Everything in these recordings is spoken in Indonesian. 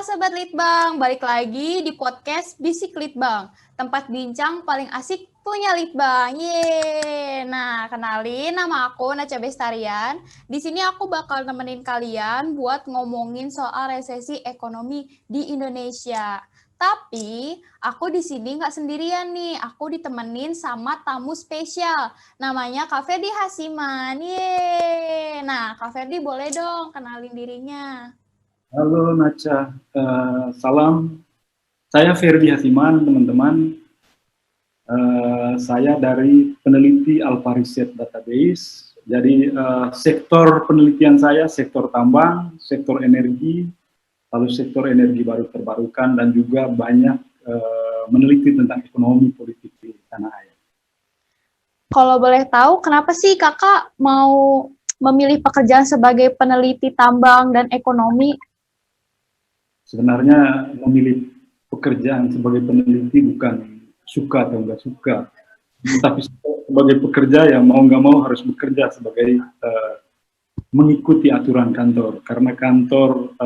Sobat Litbang, balik lagi di podcast Bisik Litbang, tempat bincang paling asik punya Litbang. Yeay! Nah, kenalin nama aku Naca Bestarian. Di sini aku bakal nemenin kalian buat ngomongin soal resesi ekonomi di Indonesia. Tapi aku di sini nggak sendirian nih, aku ditemenin sama tamu spesial. Namanya Kak Ferdi Hasiman. Yeay! Nah, Kak Ferdi boleh dong kenalin dirinya. Halo Naca, salam. Saya Ferdi Hasiman, teman-teman. Saya dari peneliti Alpha Research Database. Jadi sektor penelitian saya sektor tambang, sektor energi, lalu sektor energi baru terbarukan, dan juga banyak meneliti tentang ekonomi politik di tanah air. Kalau boleh tahu, kenapa sih kakak mau memilih pekerjaan sebagai peneliti tambang dan ekonomi? Sebenarnya memilih pekerjaan sebagai peneliti bukan suka atau enggak suka, tetapi sebagai pekerja yang mau nggak mau harus bekerja sebagai mengikuti aturan kantor, karena kantor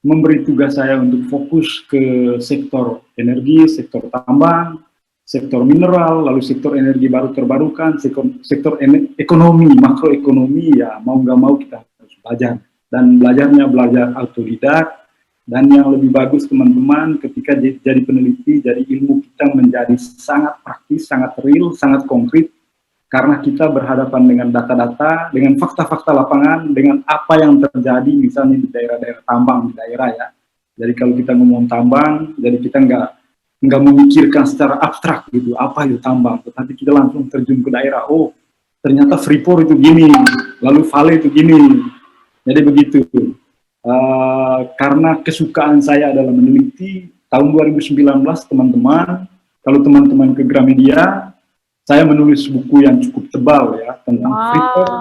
memberi tugas saya untuk fokus ke sektor energi, sektor tambang, sektor mineral, lalu sektor energi baru terbarukan, sektor ekonomi, makroekonomi, ya mau nggak mau kita harus belajar, dan belajarnya belajar autodidak. Dan yang lebih bagus teman-teman, ketika jadi peneliti, jadi ilmu kita menjadi sangat praktis, sangat real, sangat konkret, karena kita berhadapan dengan data-data, dengan fakta-fakta lapangan, dengan apa yang terjadi misalnya di daerah-daerah tambang, di daerah ya. Jadi kalau kita ngomong tambang, jadi kita nggak memikirkan secara abstrak gitu, apa itu tambang, tetapi kita langsung terjun ke daerah, oh ternyata Freeport itu gini, lalu Vale itu gini, jadi begitu. Karena kesukaan saya adalah meneliti, tahun 2019 teman-teman, kalau teman-teman ke Gramedia, saya menulis buku yang cukup tebal ya tentang Freeport,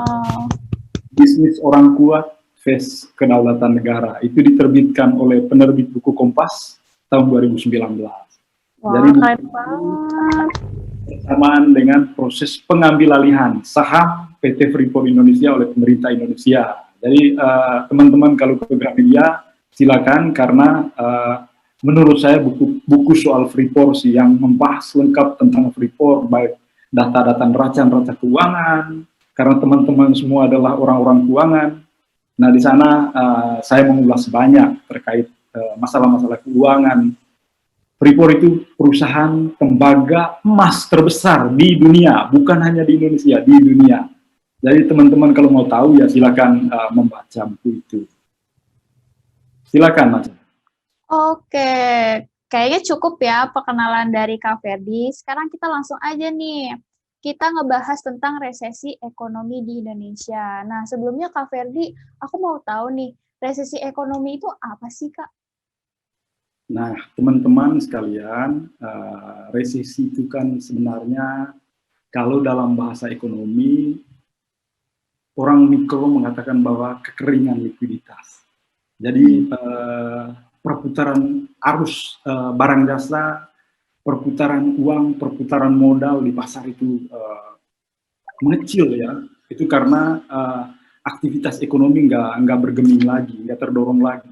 bisnis orang kuat, face kedaulatan negara. Itu diterbitkan oleh penerbit buku Kompas tahun 2019. Jadi keren banget. bersamaan dengan proses pengambil alihan saham PT Freeport Indonesia oleh pemerintah Indonesia. Jadi teman-teman kalau ke Gramedia silakan, karena menurut saya buku soal Freeport sih yang membahas lengkap tentang Freeport, baik data-data neraca keuangan, karena teman-teman semua adalah orang-orang keuangan. Nah di sana saya mengulas banyak terkait masalah-masalah keuangan. Freeport itu perusahaan tembaga emas terbesar di dunia, bukan hanya di Indonesia, di dunia. Jadi teman-teman kalau mau tahu ya silakan membaca buku itu. Silakan Mas. Oke, kayaknya cukup ya perkenalan dari Kak Ferdi. Sekarang kita langsung aja nih. Kita ngebahas tentang resesi ekonomi di Indonesia. Nah, sebelumnya Kak Ferdi, aku mau tahu nih, resesi ekonomi itu apa sih, Kak? Nah, teman-teman sekalian, resesi itu kan sebenarnya kalau dalam bahasa ekonomi, orang mikro mengatakan bahwa kekeringan likuiditas. Jadi perputaran arus barang jasa, perputaran uang, perputaran modal di pasar itu mengecil ya. Itu karena aktivitas ekonomi nggak bergeming lagi, nggak terdorong lagi.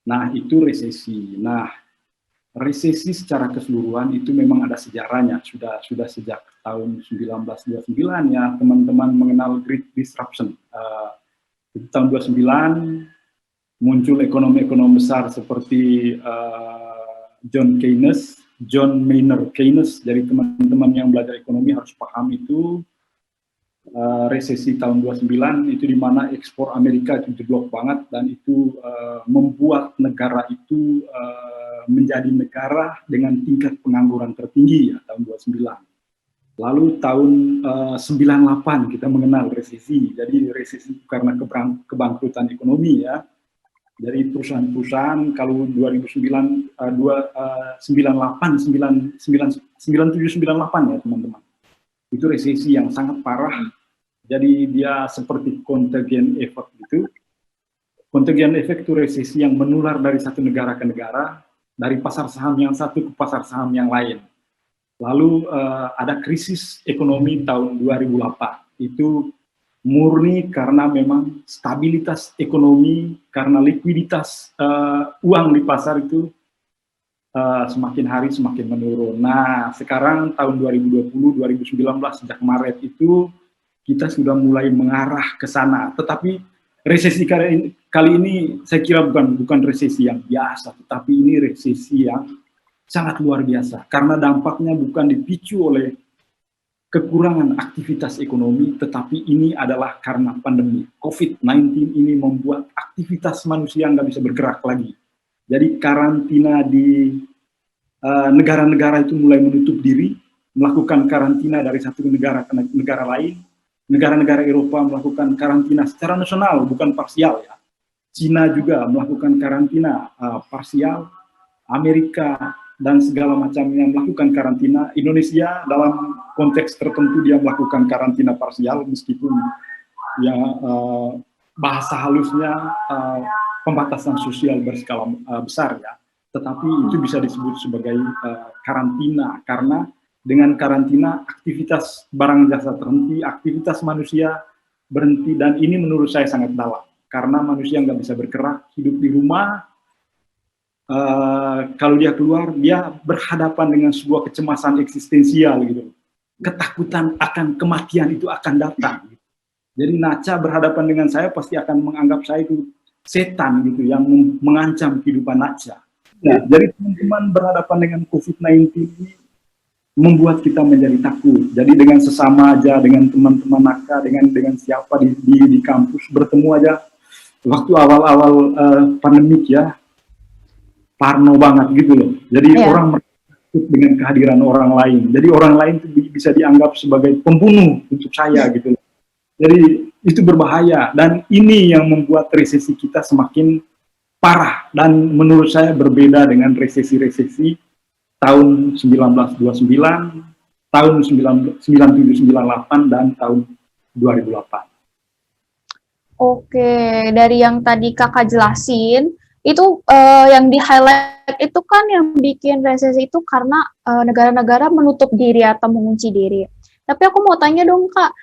Nah itu resesi. Nah resesi secara keseluruhan itu memang ada sejarahnya, sudah sejak tahun 1929 ya teman-teman mengenal Great Disruption. Di tahun 29 muncul ekonomi-ekonomi besar seperti John Maynard Keynes. Jadi teman-teman yang belajar ekonomi harus paham itu. Resesi tahun 29 itu di mana ekspor Amerika itu jeblok banget, dan itu membuat negara itu menjadi negara dengan tingkat pengangguran tertinggi ya tahun 29. Lalu tahun 98 kita mengenal resesi. Jadi resesi karena kebangkrutan ekonomi ya. Jadi perusahaan-perusahaan kalau 2009 98 97 98 ya teman-teman. Itu resesi yang sangat parah. Jadi dia seperti contagion effect gitu. Contagion effect itu resesi yang menular dari satu negara ke negara, dari pasar saham yang satu ke pasar saham yang lain. Lalu ada krisis ekonomi tahun 2008. Itu murni karena memang stabilitas ekonomi, karena likuiditas uang di pasar itu semakin hari semakin menurun. Nah, sekarang tahun 2020, 2019 sejak Maret itu kita sudah mulai mengarah ke sana. Tetapi resesi kali ini saya kira bukan resesi yang biasa, tetapi ini resesi yang sangat luar biasa karena dampaknya bukan dipicu oleh kekurangan aktivitas ekonomi, tetapi ini adalah karena pandemi. COVID-19 ini membuat aktivitas manusia nggak bisa bergerak lagi. Jadi karantina di negara-negara itu mulai menutup diri, melakukan karantina dari satu negara ke negara lain. Negara-negara Eropa melakukan karantina secara nasional, bukan parsial ya. Cina juga melakukan karantina parsial, Amerika dan segala macamnya melakukan karantina. Indonesia dalam konteks tertentu dia melakukan karantina parsial meskipun ya bahasa halusnya pembatasan sosial berskala besar ya. Tetapi itu bisa disebut sebagai karantina karena dengan karantina aktivitas barang jasa terhenti, aktivitas manusia berhenti, dan ini menurut saya sangat dalam karena manusia nggak bisa bergerak, hidup di rumah. Kalau dia keluar, dia berhadapan dengan sebuah kecemasan eksistensial gitu. Ketakutan akan kematian itu akan datang. Jadi Nacha berhadapan dengan saya pasti akan menganggap saya itu setan gitu yang mengancam kehidupan Nacha. Nah, jadi teman-teman berhadapan dengan COVID-19 ini membuat kita menjadi takut. Jadi dengan sesama aja, dengan teman-teman Nacha, dengan siapa di kampus bertemu aja. Waktu awal-awal pandemik ya, parno banget gitu loh. Jadi orang takut dengan kehadiran orang lain. Jadi orang lain itu bisa dianggap sebagai pembunuh untuk saya gitu loh. Jadi itu berbahaya dan ini yang membuat resesi kita semakin parah dan menurut saya berbeda dengan resesi-resesi tahun 1929, tahun 9798 dan tahun 2008. Oke, dari yang tadi kakak jelasin, itu yang di-highlight itu kan yang bikin resesi itu karena negara-negara menutup diri atau mengunci diri. Tapi aku mau tanya dong kak,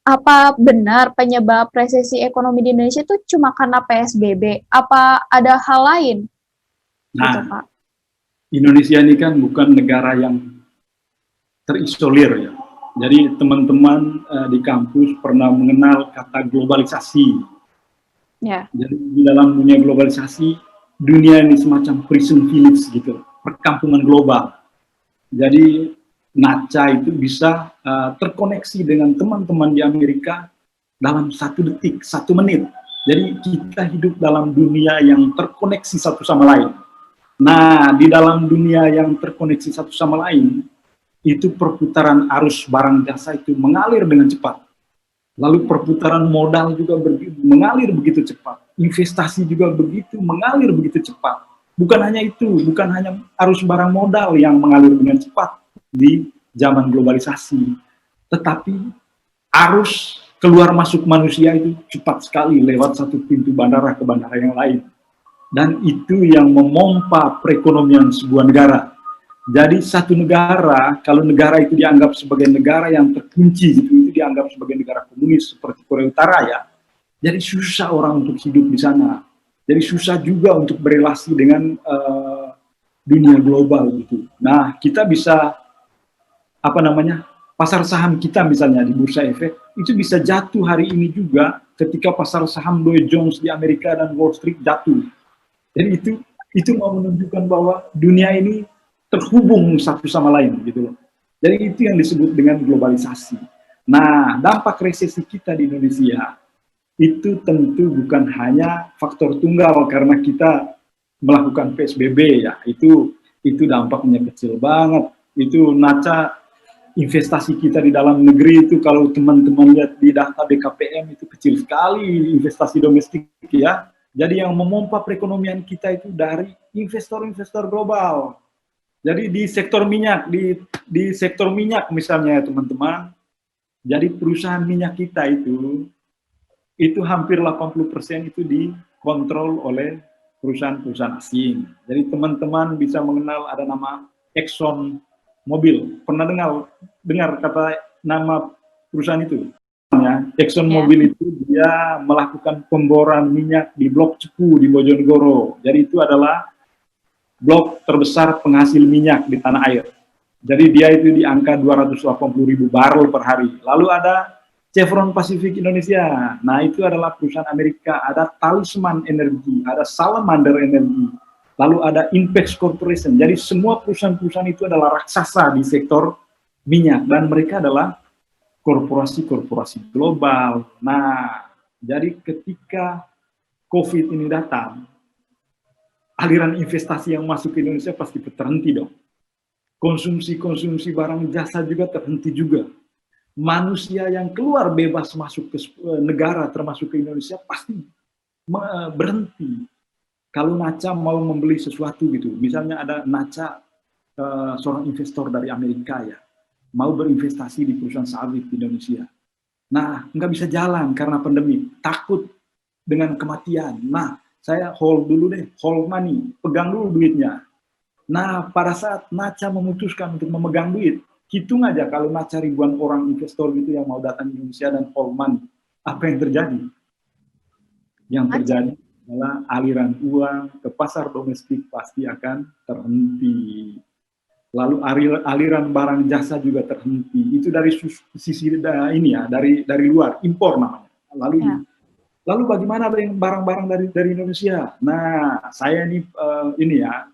apa benar penyebab resesi ekonomi di Indonesia itu cuma karena PSBB? Apa ada hal lain? Nah, gitu, Kak. Indonesia ini kan bukan negara yang terisolir ya. Jadi teman-teman di kampus pernah mengenal kata globalisasi. Ya. Jadi di dalam dunia globalisasi, dunia ini semacam prison village gitu, perkampungan global. Jadi Nacha itu bisa terkoneksi dengan teman-teman di Amerika dalam 1 detik, 1 menit. Jadi kita hidup dalam dunia yang terkoneksi satu sama lain. Nah, di dalam dunia yang terkoneksi satu sama lain, itu perputaran arus barang jasa itu mengalir dengan cepat. Lalu perputaran modal juga mengalir begitu cepat. Investasi juga begitu mengalir begitu cepat. Bukan hanya itu, bukan hanya arus barang modal yang mengalir dengan cepat di zaman globalisasi, tetapi arus keluar masuk manusia itu cepat sekali lewat satu pintu bandara ke bandara yang lain. Dan itu yang memompa perekonomian sebuah negara. Jadi satu negara, kalau negara itu dianggap sebagai negara yang terkunci, itu dianggap sebagai negara komunis seperti Korea Utara ya. Jadi susah orang untuk hidup di sana. Jadi susah juga untuk berelasi dengan dunia global gitu. Nah, kita bisa pasar saham kita misalnya di Bursa Efek itu bisa jatuh hari ini juga ketika pasar saham Dow Jones di Amerika dan Wall Street jatuh. Jadi itu mau menunjukkan bahwa dunia ini terhubung satu sama lain gitu loh. Jadi itu yang disebut dengan globalisasi. Nah, dampak resesi kita di Indonesia itu tentu bukan hanya faktor tunggal karena kita melakukan PSBB ya. Itu dampaknya kecil banget. Itu Nacha investasi kita di dalam negeri itu kalau teman-teman lihat di data BKPM itu kecil sekali investasi domestik ya. Jadi yang memompa perekonomian kita itu dari investor-investor global. Jadi di sektor minyak, di sektor minyak misalnya teman-teman, jadi perusahaan minyak kita itu hampir 80% itu dikontrol oleh perusahaan-perusahaan asing. Jadi teman-teman bisa mengenal ada nama Exxon Mobil. Pernah dengar kata nama perusahaan itu? ya, Exxon Mobil itu dia melakukan pemboran minyak di Blok Cepu di Bojonegoro. Jadi itu adalah blok terbesar penghasil minyak di tanah air. Jadi dia itu di angka 280.000 barrel per hari. Lalu ada Chevron Pacific Indonesia. Nah, itu adalah perusahaan Amerika. Ada Talisman Energy, ada Salamander Energy. Lalu ada Inpex Corporation. Jadi semua perusahaan-perusahaan itu adalah raksasa di sektor minyak. Dan mereka adalah korporasi-korporasi global. Nah, jadi ketika COVID ini datang, aliran investasi yang masuk ke Indonesia pasti terhenti dong. Konsumsi barang jasa juga terhenti juga. Manusia yang keluar bebas masuk ke negara termasuk ke Indonesia pasti berhenti. Kalau Naca mau membeli sesuatu gitu, misalnya ada Naca seorang investor dari Amerika ya, mau berinvestasi di perusahaan sawit di Indonesia. Nah, nggak bisa jalan karena pandemi, takut dengan kematian. Nah, saya hold dulu deh, hold money, pegang dulu duitnya. Nah, pada saat Naca memutuskan untuk memegang duit, hitung aja kalau Naca ribuan orang investor gitu yang mau datang ke Indonesia dan hold money, apa yang terjadi? Yang terjadi adalah aliran uang ke pasar domestik pasti akan terhenti. Lalu aliran barang jasa juga terhenti. Itu dari sisi ini ya, dari luar, impor namanya. Lalu bagaimana dengan barang-barang dari Indonesia? Nah, saya ini ya,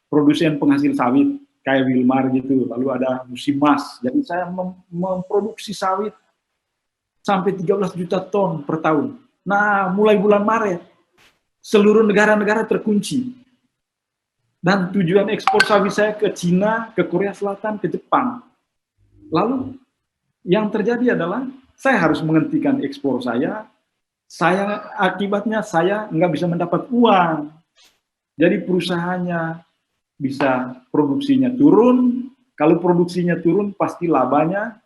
produsen penghasil sawit kayak Wilmar gitu, lalu ada Musimas. Jadi saya memproduksi sawit sampai 13 juta ton per tahun. Nah, mulai bulan Maret, seluruh negara-negara terkunci. Dan tujuan ekspor sawit saya ke Cina, ke Korea Selatan, ke Jepang. Lalu yang terjadi adalah saya harus menghentikan ekspor saya akibatnya saya nggak bisa mendapat uang. Jadi perusahaannya bisa produksinya turun, kalau produksinya turun pasti labanya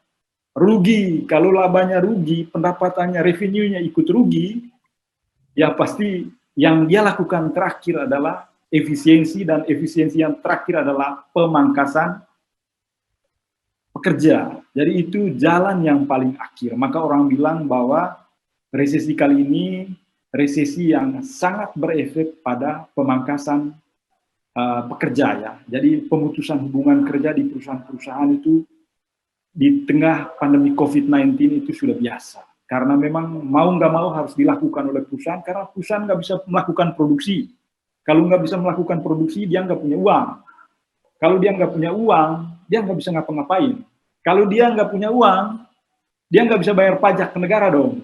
rugi, kalau labanya rugi, pendapatannya, revenue-nya ikut rugi, ya pasti yang dia lakukan terakhir adalah efisiensi, dan efisiensi yang terakhir adalah pemangkasan pekerja. Jadi itu jalan yang paling akhir. Maka orang bilang bahwa resesi kali ini resesi yang sangat berefek pada pemangkasan pekerja ya. Jadi pemutusan hubungan kerja di perusahaan-perusahaan itu di tengah pandemi COVID-19 itu sudah biasa. Karena memang mau nggak mau harus dilakukan oleh perusahaan, karena perusahaan nggak bisa melakukan produksi. Kalau nggak bisa melakukan produksi, dia nggak punya uang. Kalau dia nggak punya uang, dia nggak bisa ngapa-ngapain. Kalau dia nggak punya uang, dia nggak bisa bayar pajak ke negara dong.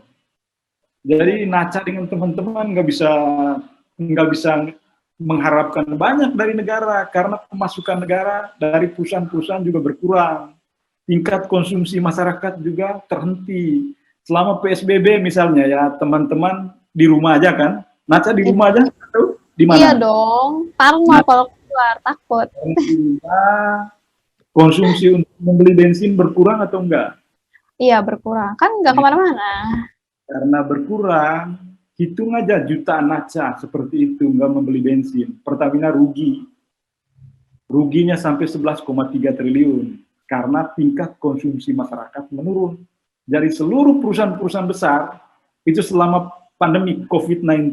Jadi Naca dengan teman-teman nggak bisa mengharapkan banyak dari negara, karena pemasukan negara dari perusahaan-perusahaan juga berkurang. Tingkat konsumsi masyarakat juga terhenti. Selama PSBB misalnya ya, teman-teman di rumah aja kan? Naca di rumah aja atau di mana? Iya dong, parno kalau keluar, takut. Konsumsi untuk membeli bensin berkurang atau enggak? Iya, berkurang. Kan nggak kemana-mana. Karena berkurang, hitung aja jutaan Naca seperti itu nggak membeli bensin. Pertamina rugi. Ruginya sampai 11,3 triliun. Karena tingkat konsumsi masyarakat menurun. Dari seluruh perusahaan-perusahaan besar, itu selama pandemi COVID-19,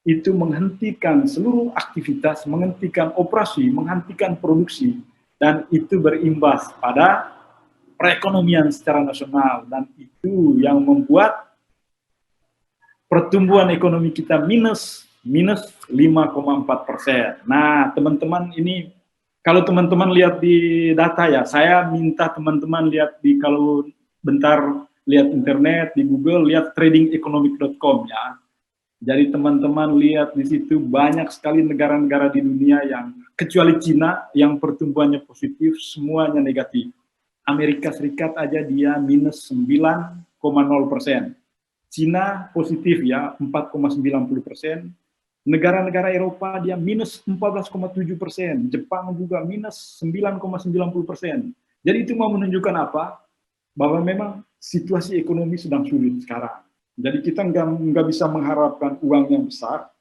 itu menghentikan seluruh aktivitas, menghentikan operasi, menghentikan produksi, dan itu berimbas pada perekonomian secara nasional. Dan itu yang membuat pertumbuhan ekonomi kita minus 5,4%. Nah, teman-teman ini, kalau teman-teman lihat di data ya, saya minta teman-teman lihat kalau bentar lihat internet, di Google, lihat tradingeconomic.com ya. Jadi teman-teman lihat di situ banyak sekali negara-negara di dunia yang, kecuali Cina, yang pertumbuhannya positif, semuanya negatif. Amerika Serikat aja dia minus 9,0%. Cina positif ya, 4,90%. Negara-negara Eropa dia minus 14,7%. Jepang juga minus 9,90%. Jadi itu mau menunjukkan apa? Bahwa memang situasi ekonomi sedang sulit sekarang. Jadi kita nggak bisa mengharapkan uang yang besar,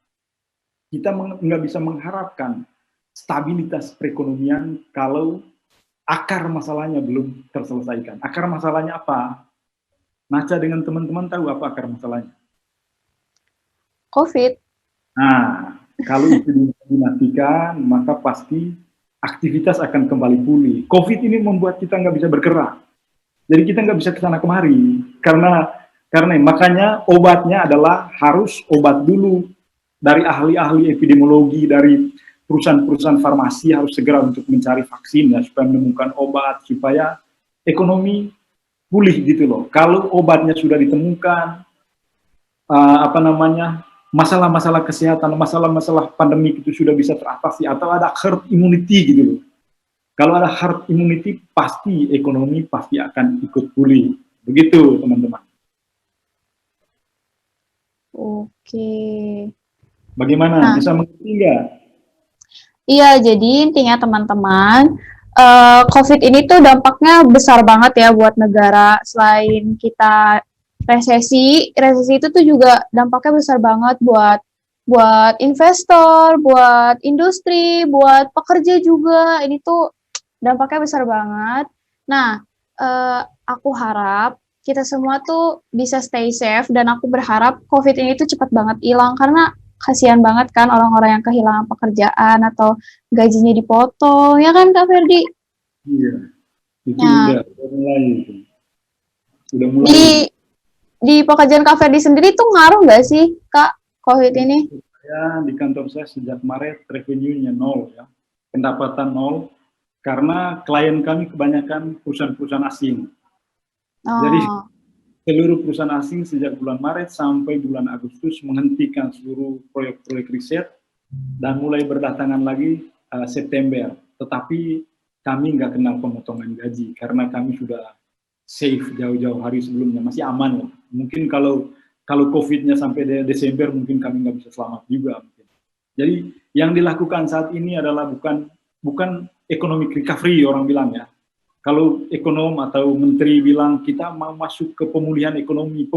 kita nggak bisa mengharapkan stabilitas perekonomian kalau akar masalahnya belum terselesaikan. Akar masalahnya apa? Naca dengan teman-teman tahu apa akar masalahnya? COVID. Nah, kalau itu dimatikan, maka pasti aktivitas akan kembali pulih. COVID ini membuat kita nggak bisa bergerak. Jadi kita nggak bisa ke sana kemari. Karena makanya obatnya adalah harus obat dulu dari ahli-ahli epidemiologi, dari perusahaan-perusahaan farmasi harus segera untuk mencari vaksin ya, supaya menemukan obat, supaya ekonomi pulih gitu loh. Kalau obatnya sudah ditemukan, apa namanya, masalah-masalah kesehatan, masalah-masalah pandemi itu sudah bisa teratasi, atau ada herd immunity gitu loh. Kalau ada herd immunity, pasti ekonomi pasti akan ikut pulih. Begitu, teman-teman. Oke. Bagaimana? Nah, Bisa mengerti nggak? iya, jadi intinya teman-teman, COVID ini tuh dampaknya besar banget ya buat negara. Selain kita resesi itu tuh juga dampaknya besar banget buat buat investor, buat industri, buat pekerja juga. Ini tuh dampaknya besar banget. Nah, aku harap kita semua tuh bisa stay safe dan aku berharap COVID ini tuh cepat banget hilang karena kasihan banget kan orang-orang yang kehilangan pekerjaan atau gajinya dipotong, ya kan Kak Ferdi? Iya, itu Nah, udah mulai itu. Sudah mulai. di pekerjaan Kak Ferdi sendiri tuh ngaruh nggak sih Kak COVID ini? Saya di kantor saya sejak Maret revenue-nya nol ya, pendapatan nol, karena klien kami kebanyakan perusahaan-perusahaan asing. Jadi Oh, seluruh perusahaan asing sejak bulan Maret sampai bulan Agustus menghentikan seluruh proyek-proyek riset dan mulai berdatangan lagi September. Tetapi kami nggak kenal pemotongan gaji karena kami sudah safe jauh-jauh hari sebelumnya, masih aman lah. Mungkin kalau COVID-nya sampai Desember mungkin kami nggak bisa selamat juga. Jadi yang dilakukan saat ini adalah bukan economic recovery orang bilang ya. Kalau ekonom atau menteri bilang kita mau masuk ke pemulihan ekonomi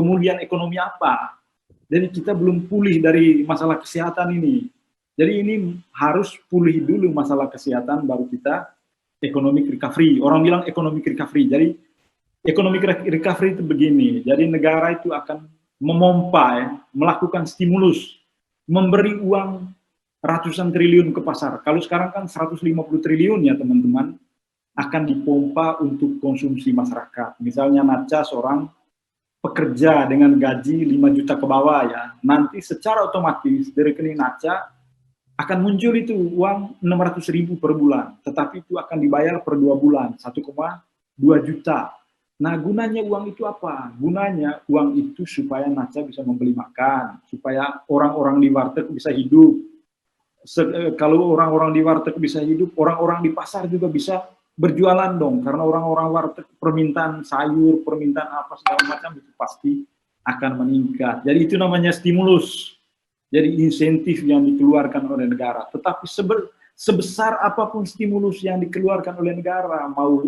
apa? Jadi kita belum pulih dari masalah kesehatan ini. Jadi ini harus pulih dulu masalah kesehatan baru kita economic recovery. Orang bilang economic recovery. Jadi economic recovery itu begini. Jadi negara itu akan memompa ya, melakukan stimulus, memberi uang ratusan triliun ke pasar. Kalau sekarang kan 150 triliun ya teman-teman, akan dipompa untuk konsumsi masyarakat. Misalnya Naca seorang pekerja dengan gaji 5 juta ke bawah ya, nanti secara otomatis dari rekening Naca akan muncul itu uang 600.000 per bulan, tetapi itu akan dibayar per 2 bulan, 1,2 juta. Nah, gunanya uang itu apa? Gunanya uang itu supaya Naca bisa membeli makan, supaya orang-orang di warteg bisa hidup. Kalau orang-orang di warteg bisa hidup, orang-orang di pasar juga bisa berjualan dong, karena orang-orang warteg permintaan sayur, permintaan apa segala macam itu pasti akan meningkat. Jadi itu namanya stimulus. Jadi insentif yang dikeluarkan oleh negara. Tetapi sebesar apapun stimulus yang dikeluarkan oleh negara, mau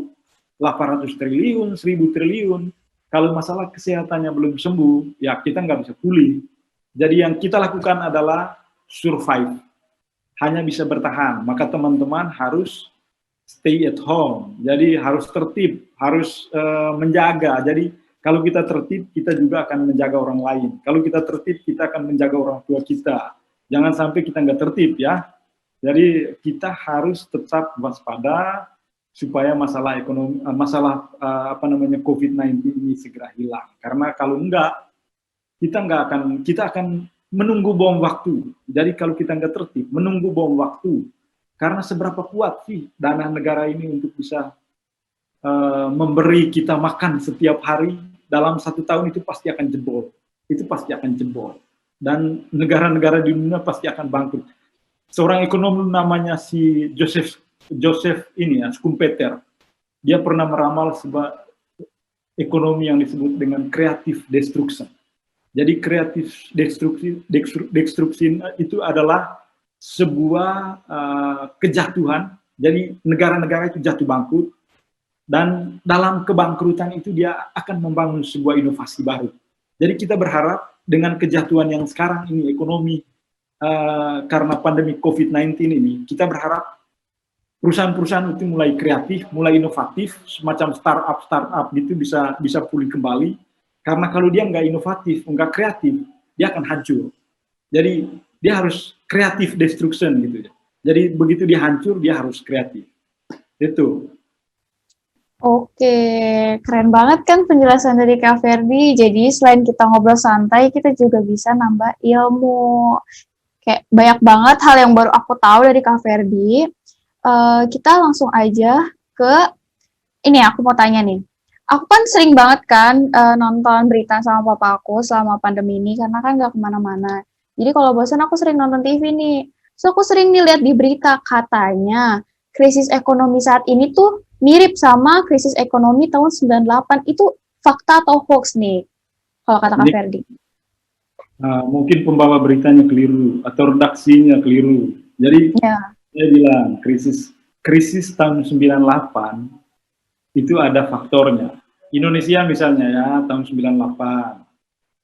800 triliun, 1000 triliun, kalau masalah kesehatannya belum sembuh, ya kita nggak bisa pulih. Jadi yang kita lakukan adalah survive, hanya bisa bertahan. Maka teman-teman harus stay at home. Jadi harus tertib, harus menjaga. Jadi kalau kita tertib, kita juga akan menjaga orang lain. Kalau kita tertib, kita akan menjaga orang tua kita. Jangan sampai kita nggak tertib ya. Jadi kita harus tetap waspada supaya masalah ekonomi, apa namanya COVID-19 ini segera hilang. Karena kalau enggak, kita akan menunggu bom waktu. Jadi kalau kita nggak tertib, menunggu bom waktu. Karena seberapa kuat sih dana negara ini untuk bisa memberi kita makan setiap hari, dalam 1 tahun itu pasti akan jebol. Itu pasti akan jebol. Dan negara-negara di dunia pasti akan bangkrut. Seorang ekonom namanya si Joseph ini ya, Schumpeter. Dia pernah meramal sebuah ekonomi yang disebut dengan creative destruction. Jadi creative destruction itu adalah sebuah kejatuhan. Jadi negara-negara itu jatuh bangkrut, dan dalam kebangkrutan itu dia akan membangun sebuah inovasi baru. Jadi kita berharap dengan kejatuhan yang sekarang ini ekonomi karena pandemi COVID-19 ini, kita berharap perusahaan-perusahaan itu mulai kreatif, mulai inovatif, semacam startup gitu bisa pulih kembali, Karena kalau dia nggak inovatif, nggak kreatif, dia akan hancur. Jadi dia harus kreatif destruction gitu ya. Jadi begitu dia hancur, dia harus kreatif. Itu. Oke, keren banget kan penjelasan dari Kak Ferdi. Jadi selain kita ngobrol santai, kita juga bisa nambah ilmu. Kayak banyak banget hal yang baru aku tahu dari Kak Ferdi. Kita langsung aja ke ini aku mau tanya nih. Aku kan sering banget kan nonton berita sama papa aku selama pandemi ini karena kan nggak kemana-mana. Jadi kalau bosan aku sering nonton TV nih. So aku sering nih lihat di berita katanya krisis ekonomi saat ini tuh mirip sama krisis ekonomi tahun 98. Itu fakta atau hoax nih? Kalau kata Kak Ferdi. Mungkin pembawa beritanya keliru atau redaksinya keliru. Jadi Ya. saya bilang krisis tahun 98 itu ada faktornya. Indonesia misalnya ya tahun 98.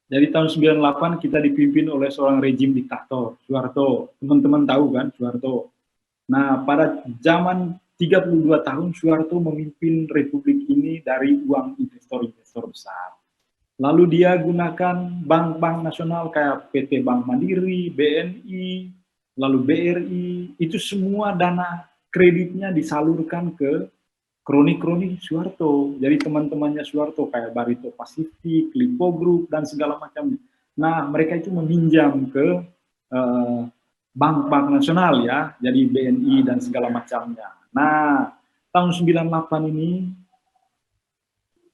Jadi tahun 98 kita dipimpin oleh seorang rejim diktator, Soeharto. Teman-teman tahu kan Soeharto. Nah, pada zaman 32 tahun Soeharto memimpin republik ini dari uang investor-investor besar. Lalu dia gunakan bank-bank nasional kayak PT Bank Mandiri, BNI, lalu BRI, itu semua dana kreditnya disalurkan ke kroni-kroni Soeharto. Jadi teman-temannya Soeharto kayak Barito Pasifik, Lipo Group, dan segala macam. Nah, mereka itu meminjam ke bank-bank nasional ya, jadi BNI dan segala macamnya. Nah, tahun 98 ini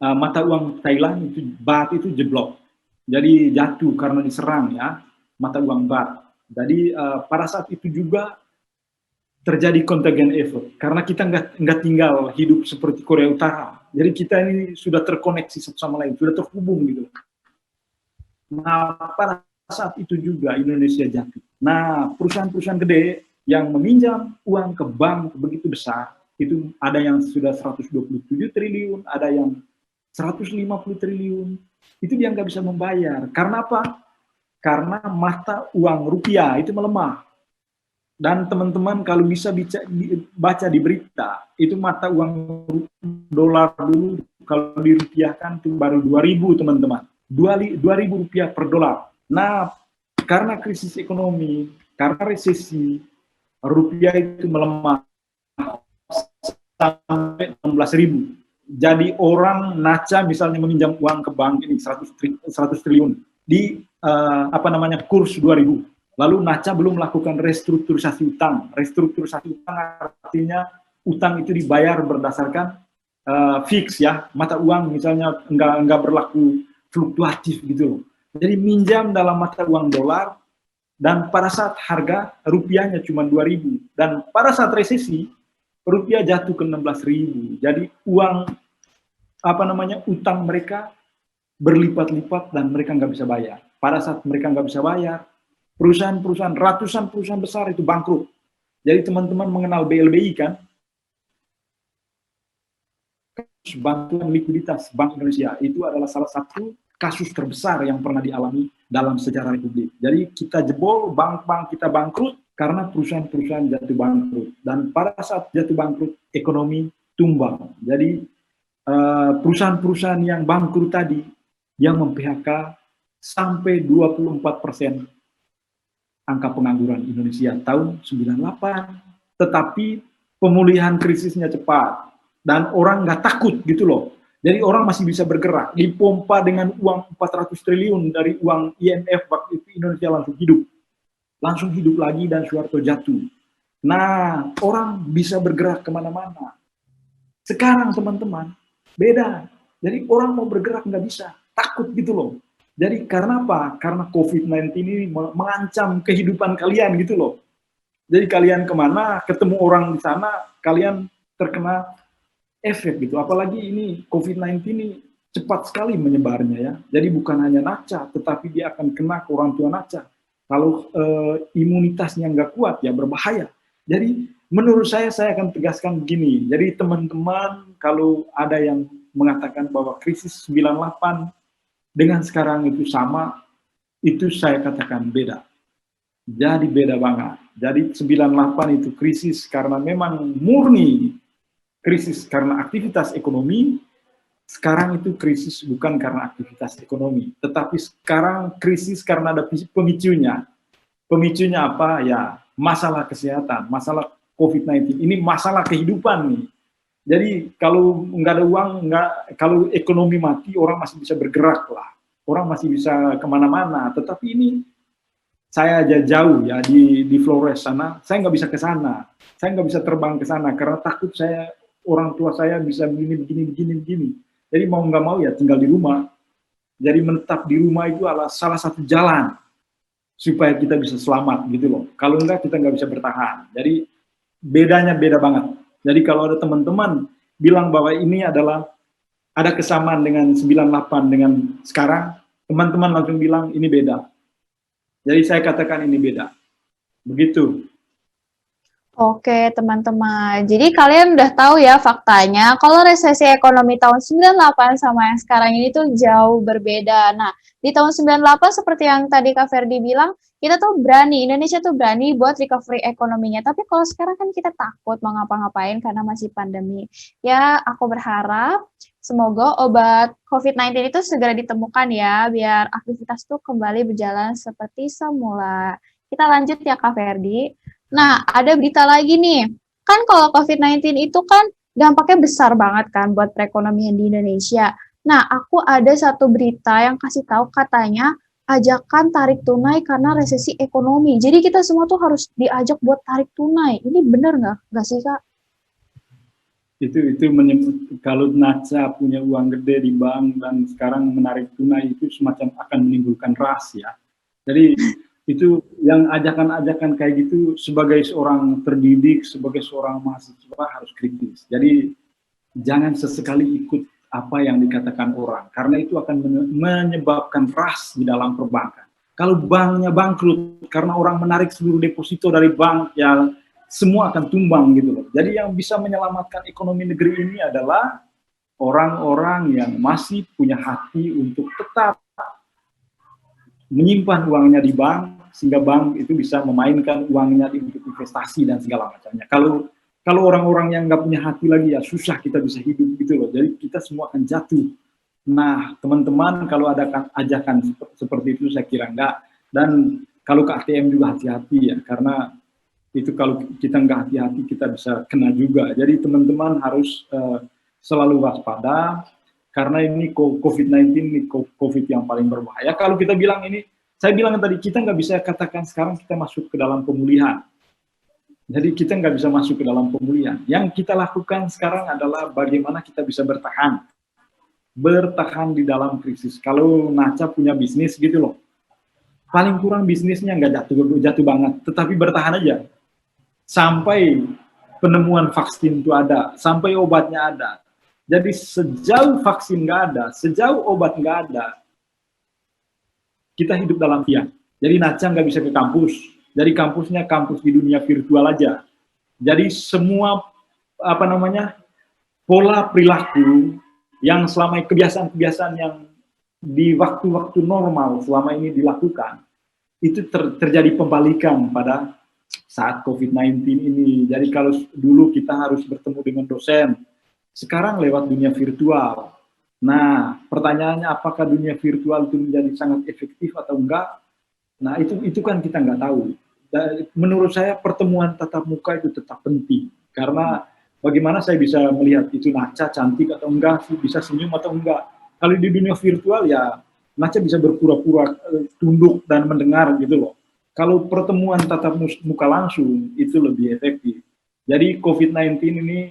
mata uang Thailand itu baht itu jeblok. Jadi jatuh karena diserang ya, mata uang baht. Jadi pada saat itu juga terjadi contagion effect karena kita nggak tinggal hidup seperti Korea Utara. Jadi kita ini sudah terkoneksi satu sama lain, sudah terhubung gitu. Nah, pada saat itu juga Indonesia jatuh. Nah, perusahaan-perusahaan gede yang meminjam uang ke bank begitu besar, itu ada yang sudah 127 triliun, ada yang 150 triliun, itu dia nggak bisa membayar. Karena apa? Karena mata uang rupiah itu melemah. Dan teman-teman kalau bisa baca di berita, itu mata uang dolar dulu kalau dirupiahkan itu baru 2.000 teman-teman. 2.000 rupiah per dolar. Nah, karena krisis ekonomi, karena resesi, rupiah itu melemah sampai 16.000. Jadi orang Naca misalnya meminjam uang ke bank ini 100 triliun di kurs 2000. Lalu Naca belum melakukan restrukturisasi utang. Restrukturisasi utang artinya utang itu dibayar berdasarkan fix ya, mata uang misalnya enggak berlaku fluktuatif gitu. Jadi minjam dalam mata uang dolar dan pada saat harga rupiahnya cuma 2.000 dan pada saat resesi rupiah jatuh ke 16.000. Jadi uang utang mereka berlipat-lipat dan mereka nggak bisa bayar. Pada saat mereka nggak bisa bayar, perusahaan-perusahaan, ratusan perusahaan besar itu bangkrut. Jadi teman-teman mengenal BLBI kan? Bantuan likuiditas Bank Indonesia itu adalah salah satu kasus terbesar yang pernah dialami dalam sejarah Republik. Jadi kita jebol, bank-bank kita bangkrut karena perusahaan-perusahaan jatuh bangkrut. Dan pada saat jatuh bangkrut, ekonomi tumbang. Jadi perusahaan-perusahaan yang bangkrut tadi yang mem-PHK sampai 24% angka pengangguran Indonesia tahun 98. Tetapi pemulihan krisisnya cepat dan orang nggak takut gitu loh. Jadi orang masih bisa bergerak, dipompa dengan uang 400 triliun dari uang IMF waktu itu Indonesia langsung hidup lagi dan Soeharto jatuh. Nah, orang bisa bergerak kemana-mana. Sekarang teman-teman, beda. Jadi orang mau bergerak nggak bisa, takut gitu loh. Jadi karena apa? Karena COVID-19 ini mengancam kehidupan kalian gitu loh. Jadi kalian kemana, ketemu orang di sana, kalian terkena efek gitu. Apalagi ini COVID-19 ini cepat sekali menyebarnya ya. Jadi bukan hanya Naca, tetapi dia akan kena ke orang tua Naca. Kalau imunitasnya nggak kuat ya berbahaya. Jadi menurut saya akan tegaskan begini. Jadi teman-teman kalau ada yang mengatakan bahwa krisis 98 dengan sekarang itu sama, itu saya katakan beda. Jadi beda banget. Jadi 98 itu krisis karena memang murni krisis karena aktivitas ekonomi, sekarang itu krisis bukan karena aktivitas ekonomi, tetapi sekarang krisis karena ada pemicunya. Pemicunya apa? Ya, masalah kesehatan, masalah COVID-19. Ini masalah kehidupan nih. Jadi kalau nggak ada uang, kalau ekonomi mati, orang masih bisa bergerak lah. Orang masih bisa kemana-mana. Tetapi ini saya aja jauh ya di Flores sana, saya nggak bisa ke sana. Saya nggak bisa terbang ke sana karena takut orang tua saya bisa begini. Jadi mau nggak mau ya tinggal di rumah. Jadi menetap di rumah itu adalah salah satu jalan supaya kita bisa selamat gitu loh. Kalau enggak kita nggak bisa bertahan. Jadi bedanya beda banget. Jadi kalau ada teman-teman bilang bahwa ini adalah ada kesamaan dengan 98 dengan sekarang, teman-teman langsung bilang ini beda. Jadi saya katakan ini beda. Begitu. Oke, teman-teman. Jadi kalian udah tahu ya faktanya kalau resesi ekonomi tahun 98 sama yang sekarang ini tuh jauh berbeda. Nah, di tahun 98 seperti yang tadi Kak Ferdi bilang, kita tuh berani, Indonesia tuh berani buat recovery ekonominya. Tapi kalau sekarang kan kita takut mau ngapa-ngapain karena masih pandemi. Ya, aku berharap semoga obat COVID-19 itu segera ditemukan ya, biar aktivitas tuh kembali berjalan seperti semula. Kita lanjut ya Kak Ferdi. Nah, ada berita lagi nih. Kan kalau COVID-19 itu kan dampaknya besar banget kan buat perekonomian di Indonesia. Nah, aku ada satu berita yang kasih tahu katanya ajakan tarik tunai karena resesi ekonomi. Jadi kita semua tuh harus diajak buat tarik tunai. Ini benar nggak sih, Kak? Itu kalau Naca punya uang gede di bank dan sekarang menarik tunai itu semacam akan menimbulkan ras ya. Jadi itu yang ajakan-ajakan kayak gitu sebagai seorang terdidik, sebagai seorang mahasiswa harus kritis. Jadi jangan sesekali ikut apa yang dikatakan orang, karena itu akan menyebabkan ras di dalam perbankan. Kalau banknya bangkrut karena orang menarik seluruh deposito dari bank, ya semua akan tumbang gitu loh. Jadi yang bisa menyelamatkan ekonomi negeri ini adalah orang-orang yang masih punya hati untuk tetap menyimpan uangnya di bank, sehingga bank itu bisa memainkan uangnya untuk investasi dan segala macamnya. Kalau orang-orang yang nggak punya hati lagi ya susah kita bisa hidup gitu loh. Jadi kita semua akan jatuh. Nah teman-teman kalau ada ajakan seperti itu saya kira enggak. Dan kalau ke ATM juga hati-hati ya, karena itu kalau kita nggak hati-hati kita bisa kena juga. Jadi teman-teman harus selalu waspada. Karena ini COVID-19, ini COVID yang paling berbahaya. Kalau kita bilang ini, saya bilang tadi, kita nggak bisa katakan sekarang kita masuk ke dalam pemulihan. Jadi kita nggak bisa masuk ke dalam pemulihan. Yang kita lakukan sekarang adalah bagaimana kita bisa bertahan. Bertahan di dalam krisis. Kalau Naca punya bisnis gitu loh, paling kurang bisnisnya nggak jatuh banget, tetapi bertahan aja. Sampai penemuan vaksin itu ada, sampai obatnya ada. Jadi sejauh vaksin nggak ada, sejauh obat nggak ada, kita hidup dalam tiang. Jadi Naca nggak bisa ke kampus. Jadi kampusnya kampus di dunia virtual aja. Jadi semua pola perilaku yang selama kebiasaan-kebiasaan yang di waktu-waktu normal selama ini dilakukan, itu terjadi pembalikan pada saat COVID-19 ini. Jadi kalau dulu kita harus bertemu dengan dosen, sekarang lewat dunia virtual. Nah, pertanyaannya apakah dunia virtual itu menjadi sangat efektif atau enggak? Nah, itu kan kita nggak tahu. Dan menurut saya pertemuan tatap muka itu tetap penting. Karena bagaimana saya bisa melihat itu Naca cantik atau enggak, bisa senyum atau enggak. Kalau di dunia virtual ya Naca bisa berpura-pura tunduk dan mendengar gitu loh. Kalau pertemuan tatap muka langsung itu lebih efektif. Jadi COVID-19 ini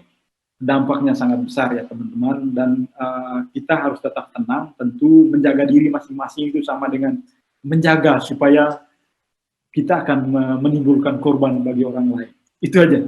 dampaknya sangat besar ya teman-teman, dan kita harus tetap tenang, tentu menjaga diri masing-masing itu sama dengan menjaga supaya kita akan menimbulkan korban bagi orang lain. Itu aja.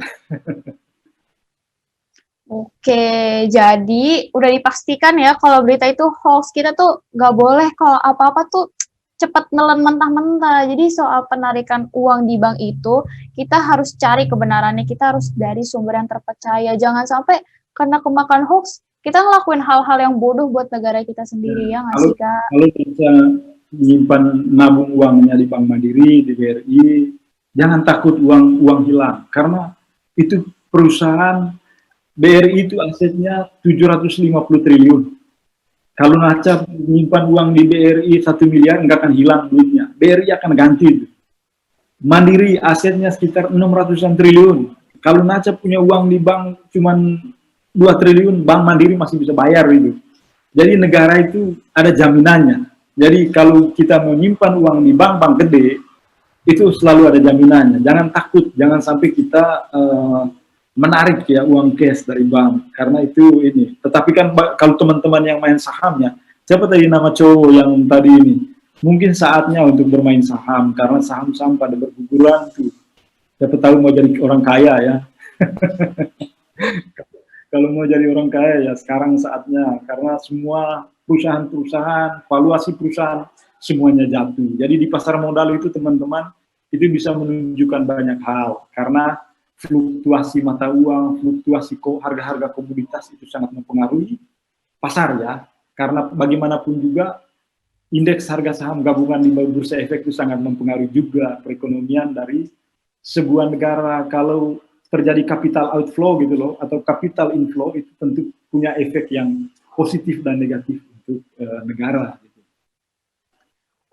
Oke, jadi udah dipastikan ya kalau berita itu hoax. Kita tuh nggak boleh kalau apa-apa tuh cepat nelen mentah-mentah. Jadi soal penarikan uang di bank itu, kita harus cari kebenarannya, kita harus dari sumber yang terpercaya. Jangan sampai karena kemakan hoax, kita ngelakuin hal-hal yang bodoh buat negara kita sendiri, ya nggak sih, Kak? Kalau bisa menyimpan nabung uangnya di Bank Mandiri, di BRI, jangan takut uang hilang. Karena itu perusahaan, BRI itu asetnya 750 triliun. Kalau Naca menyimpan uang di BRI 1 miliar, nggak akan hilang duitnya. BRI akan ganti itu. Mandiri asetnya sekitar 600-an triliun. Kalau Naca punya uang di bank cuma 2 triliun, Bank Mandiri masih bisa bayar itu. Jadi negara itu ada jaminannya. Jadi kalau kita menyimpan uang di bank-bank gede, itu selalu ada jaminannya. Jangan takut, jangan sampai kita menarik ya uang cash dari bank, karena itu ini. Tetapi kan kalau teman-teman yang main sahamnya, siapa tadi nama cowok yang tadi ini? Mungkin saatnya untuk bermain saham, karena saham-saham pada berguguran tuh. Siapa tahu mau jadi orang kaya ya. Kalau mau jadi orang kaya ya sekarang saatnya, karena semua perusahaan-perusahaan, valuasi perusahaan semuanya jatuh. Jadi di pasar modal itu teman-teman itu bisa menunjukkan banyak hal, karena fluktuasi mata uang, fluktuasi harga-harga komoditas itu sangat mempengaruhi pasar ya, karena bagaimanapun juga indeks harga saham gabungan di Bursa Efek itu sangat mempengaruhi juga perekonomian dari sebuah negara. Kalau terjadi capital outflow gitu loh, atau capital inflow, itu tentu punya efek yang positif dan negatif untuk negara. Gitu.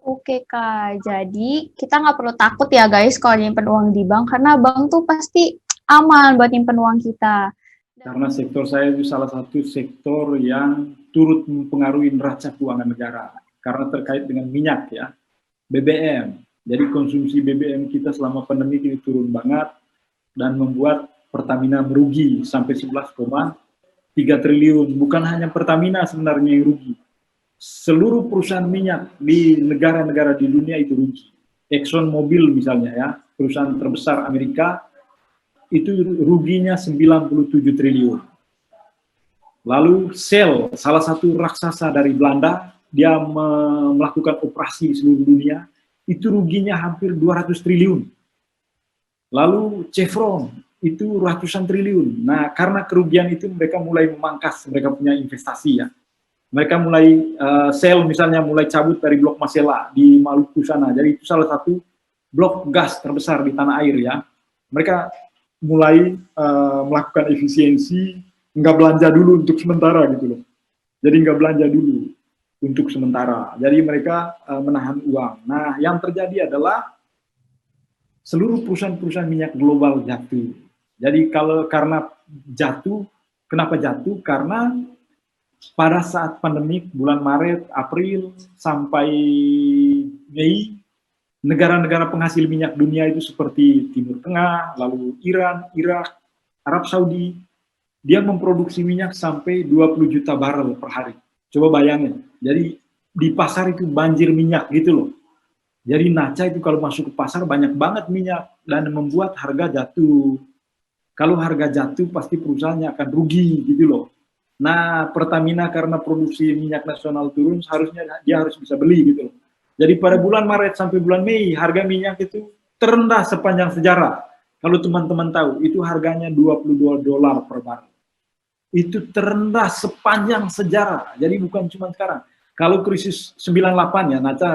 Oke Kak, jadi kita nggak perlu takut ya guys kalau nyimpen uang di bank, karena bank tuh pasti aman buat nyimpen uang kita. Karena sektor saya itu salah satu sektor yang turut mempengaruhi neraca keuangan negara, karena terkait dengan minyak ya, BBM. Jadi konsumsi BBM kita selama pandemi ini turun banget, dan membuat Pertamina merugi sampai 11,3 triliun. Bukan hanya Pertamina sebenarnya yang rugi. Seluruh perusahaan minyak di negara-negara di dunia itu rugi. Exxon Mobil misalnya ya, perusahaan terbesar Amerika, itu ruginya 97 triliun. Lalu Shell, salah satu raksasa dari Belanda, dia melakukan operasi di seluruh dunia, itu ruginya hampir 200 triliun. Lalu Chevron itu ratusan triliun. Nah, karena kerugian itu mereka mulai memangkas, mereka punya investasi ya. Mereka mulai Shell misalnya mulai cabut dari blok Masela di Maluku sana. Jadi itu salah satu blok gas terbesar di tanah air ya. Mereka mulai melakukan efisiensi, nggak belanja dulu untuk sementara gitu loh. Jadi nggak belanja dulu untuk sementara. Jadi mereka menahan uang. Nah, yang terjadi adalah seluruh perusahaan-perusahaan minyak global jatuh. Jadi karena jatuh, kenapa jatuh? Karena pada saat pandemik bulan Maret, April sampai Mei, negara-negara penghasil minyak dunia itu seperti Timur Tengah, lalu Iran, Irak, Arab Saudi, dia memproduksi minyak sampai 20 juta barel per hari. Coba bayangin. Jadi di pasar itu banjir minyak gitu loh. Jadi Naca itu kalau masuk ke pasar banyak banget minyak dan membuat harga jatuh. Kalau harga jatuh pasti perusahaannya akan rugi gitu loh. Nah, Pertamina karena produksi minyak nasional turun, seharusnya dia harus bisa beli gitu loh. Jadi pada bulan Maret sampai bulan Mei harga minyak itu terendah sepanjang sejarah. Kalau teman-teman tahu, itu harganya $22 per barel. Itu terendah sepanjang sejarah. Jadi bukan cuma sekarang. Kalau krisis 98 ya, Naca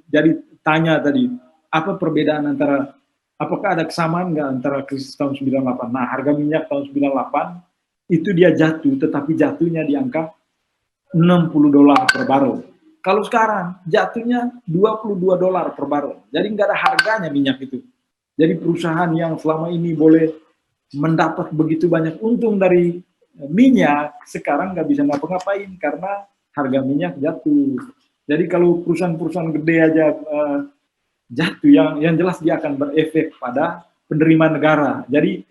jadi tanya tadi, apa perbedaan antara, apakah ada kesamaan nggak antara krisis tahun 98? Nah, harga minyak tahun 98 itu dia jatuh, tetapi jatuhnya di angka $60 per barel. Kalau sekarang jatuhnya $22 per barel. Jadi nggak ada harganya minyak itu. Jadi perusahaan yang selama ini boleh mendapat begitu banyak untung dari minyak, sekarang nggak bisa ngapa-ngapain karena harga minyak jatuh. Jadi kalau perusahaan-perusahaan gede aja jatuh, yang jelas dia akan berefek pada penerima negara. Jadi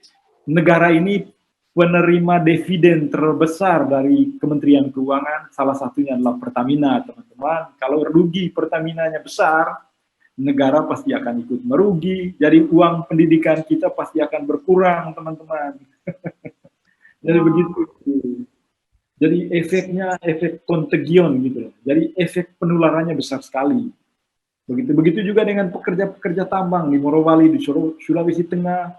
negara ini penerima dividen terbesar dari Kementerian Keuangan, salah satunya adalah Pertamina, teman-teman. Kalau rugi Pertaminanya besar, negara pasti akan ikut merugi. Jadi uang pendidikan kita pasti akan berkurang, teman-teman. Jadi begitu. Jadi efeknya efek kontagion gitu loh. Jadi efek penularannya besar sekali. Begitu juga dengan pekerja-pekerja tambang di Morowali, di Sulawesi Tengah,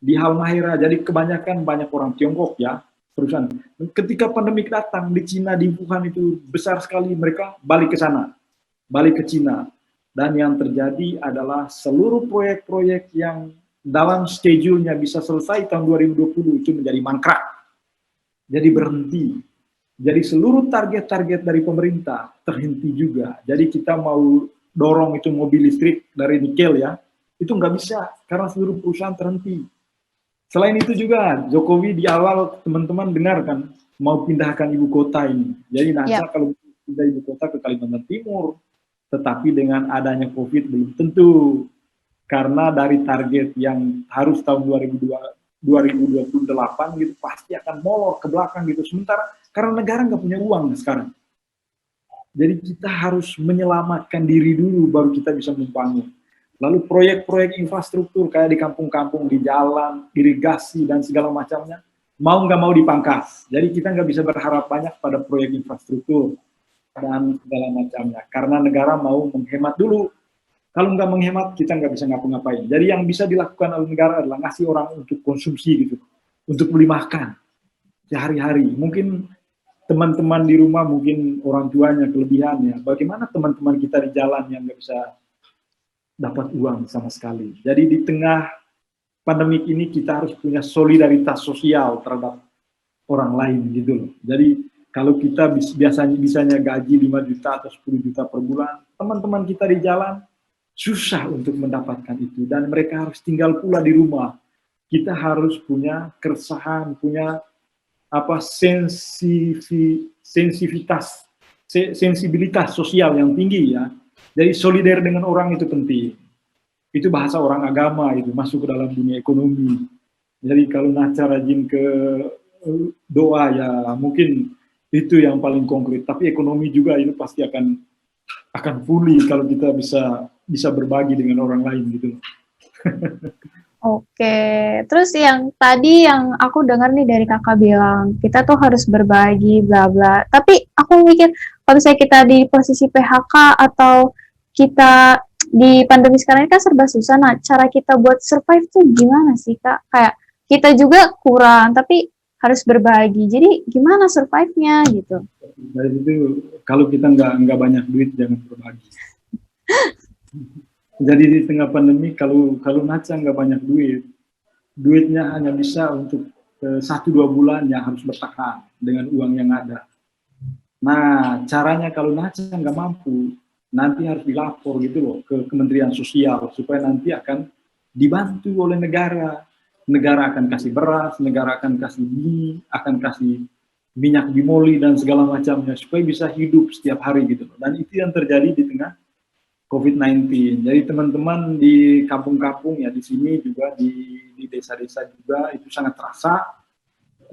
di Halmahera. Jadi kebanyakan banyak orang Tiongkok ya, perusahaan. Ketika pandemi datang di Cina, di Wuhan itu besar sekali, mereka balik ke sana, balik ke Cina. Dan yang terjadi adalah seluruh proyek-proyek yang dalam schedule-nya bisa selesai tahun 2020 itu menjadi mangkrak. Jadi berhenti. Jadi seluruh target-target dari pemerintah terhenti juga. Jadi kita mau dorong itu mobil listrik dari nikel ya, itu nggak bisa karena seluruh perusahaan terhenti. Selain itu juga Jokowi di awal teman-teman dengar kan mau pindahkan ibu kota ini. Jadi Yap. NASA kalau pindah ibu kota ke Kalimantan Timur, tetapi dengan adanya COVID belum tentu karena dari target yang harus tahun 2028 gitu pasti akan molor ke belakang gitu. Sementara karena negara nggak punya uang sekarang. Jadi kita harus menyelamatkan diri dulu baru kita bisa membangun. Lalu proyek-proyek infrastruktur kayak di kampung-kampung, di jalan, irigasi dan segala macamnya, mau nggak mau dipangkas. Jadi kita nggak bisa berharap banyak pada proyek infrastruktur dan segala macamnya. Karena negara mau menghemat dulu. Kalau nggak menghemat, kita nggak bisa ngapa-ngapain. Jadi yang bisa dilakukan oleh negara adalah ngasih orang untuk konsumsi gitu, untuk beli makan sehari-hari. Mungkin teman-teman di rumah, mungkin orang tuanya kelebihannya. Bagaimana teman-teman kita di jalan yang nggak bisa dapat uang sama sekali. Jadi di tengah pandemik ini kita harus punya solidaritas sosial terhadap orang lain gitu loh. Jadi kalau kita bisanya gaji 5 juta atau 10 juta per bulan, teman-teman kita di jalan susah untuk mendapatkan itu dan mereka harus tinggal pula di rumah. Kita harus punya keresahan, punya apa sensibilitas sosial yang tinggi ya. Jadi solidar dengan orang itu penting. Itu bahasa orang agama itu masuk ke dalam dunia ekonomi. Jadi kalau Naca rajin ke doa ya mungkin itu yang paling konkret. Tapi ekonomi juga itu pasti akan pulih kalau kita bisa berbagi dengan orang lain gitu. Oke, terus yang tadi yang aku dengar nih dari kakak bilang, kita tuh harus berbagi, bla bla. Tapi aku mikir, kalau misalnya kita di posisi PHK atau kita di pandemi sekarang ini kan serba susah, nah cara kita buat survive tuh gimana sih kak? Kayak kita juga kurang, tapi harus berbagi. Jadi gimana survive-nya gitu? Dari itu kalau kita nggak banyak duit jangan berbagi. Jadi di tengah pandemi kalau Naca nggak banyak duitnya hanya bisa untuk 1-2 bulan yang harus bertahan dengan uang yang ada. Nah caranya kalau Naca nggak mampu nanti harus dilapor gitu loh ke Kementerian Sosial supaya nanti akan dibantu oleh negara. Negara akan kasih beras, negara akan kasih mie, akan kasih minyak bimoli dan segala macamnya supaya bisa hidup setiap hari gitu loh. Dan itu yang terjadi di tengah COVID-19. Jadi teman-teman di kampung-kampung ya di sini juga di desa-desa juga itu sangat terasa.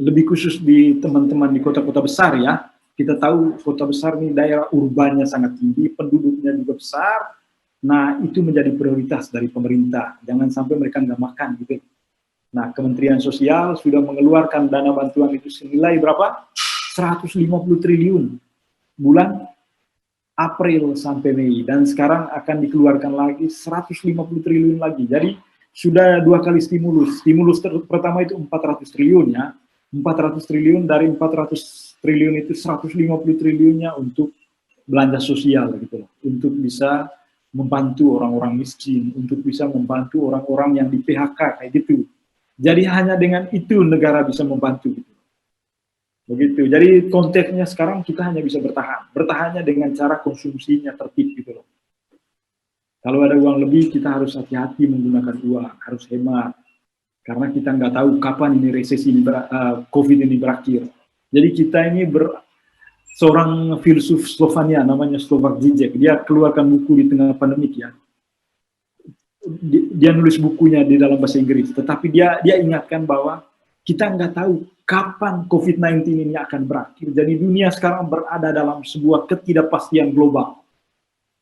Lebih khusus di teman-teman di kota-kota besar ya. Kita tahu kota besar ini daerah urbannya sangat tinggi, penduduknya juga besar. Nah itu menjadi prioritas dari pemerintah. Jangan sampai mereka nggak makan gitu. Nah Kementerian Sosial sudah mengeluarkan dana bantuan itu senilai berapa? 150 triliun bulan April sampai Mei dan sekarang akan dikeluarkan lagi 150 triliun lagi. Jadi sudah 2 kali stimulus. Stimulus pertama itu 400 triliun ya. 400 triliun dari 400 triliun itu 150 triliunnya untuk belanja sosial gitu loh. Untuk bisa membantu orang-orang miskin, untuk bisa membantu orang-orang yang di PHK kayak gitu. Jadi hanya dengan itu negara bisa membantu gitu. Begitu. Jadi konteksnya sekarang kita hanya bisa bertahan. Bertahannya dengan cara konsumsinya tertib gitu loh. Kalau ada uang lebih kita harus hati-hati menggunakan uang, harus hemat. Karena kita nggak tahu kapan ini resesi ini COVID ini berakhir. Jadi kita ini seorang filsuf Slovenia namanya Slovak Zizek, dia keluarkan buku di tengah pandemik ya. Dia nulis bukunya di dalam bahasa Inggris, tetapi dia ingatkan bahwa kita nggak tahu kapan COVID-19 ini akan berakhir. Jadi dunia sekarang berada dalam sebuah ketidakpastian global.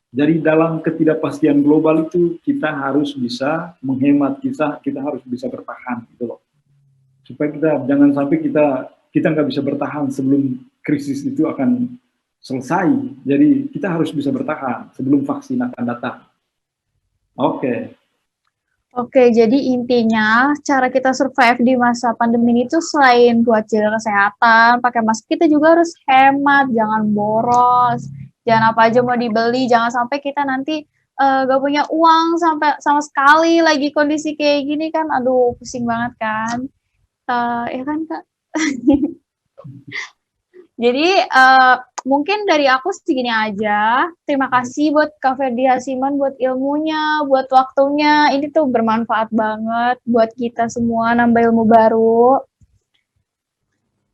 Jadi dalam ketidakpastian global itu kita harus bisa menghemat, kita harus bisa bertahan gitu loh. Supaya kita jangan sampai kita nggak bisa bertahan sebelum krisis itu akan selesai. Jadi kita harus bisa bertahan sebelum vaksin akan datang. Oke. Oke, jadi intinya cara kita survive di masa pandemi ini tuh selain buat jaga kesehatan, pakai masker, kita juga harus hemat, jangan boros, jangan apa aja mau dibeli, jangan sampai kita nanti gak punya uang sampai sama sekali lagi kondisi kayak gini kan, aduh pusing banget kan, ya kan Kak? Jadi mungkin dari aku segini aja. Terima kasih buat Kak Ferdi Hasiman buat ilmunya, buat waktunya. Ini tuh bermanfaat banget buat kita semua, nambah ilmu baru.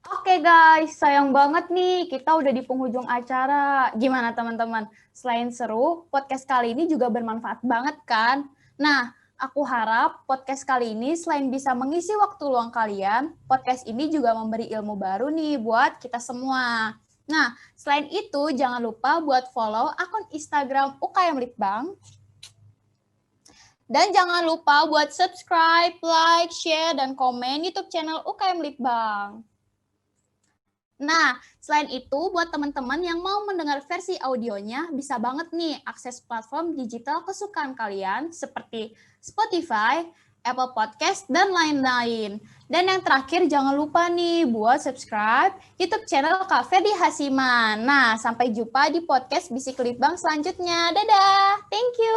Oke guys, sayang banget nih kita udah di penghujung acara. Gimana teman-teman? Selain seru, podcast kali ini juga bermanfaat banget kan? Nah, aku harap podcast kali ini selain bisa mengisi waktu luang kalian, podcast ini juga memberi ilmu baru nih buat kita semua. Nah, selain itu jangan lupa buat follow akun Instagram UKM Litbang. Dan jangan lupa buat subscribe, like, share, dan komen YouTube channel UKM Litbang. Nah, selain itu buat teman-teman yang mau mendengar versi audionya, bisa banget nih akses platform digital kesukaan kalian seperti Spotify, Apple Podcast, dan lain-lain. Dan yang terakhir jangan lupa nih buat subscribe YouTube channel Kak Ferdi Hasiman. Nah, sampai jumpa di podcast Bisik Litbang selanjutnya. Dadah, thank you.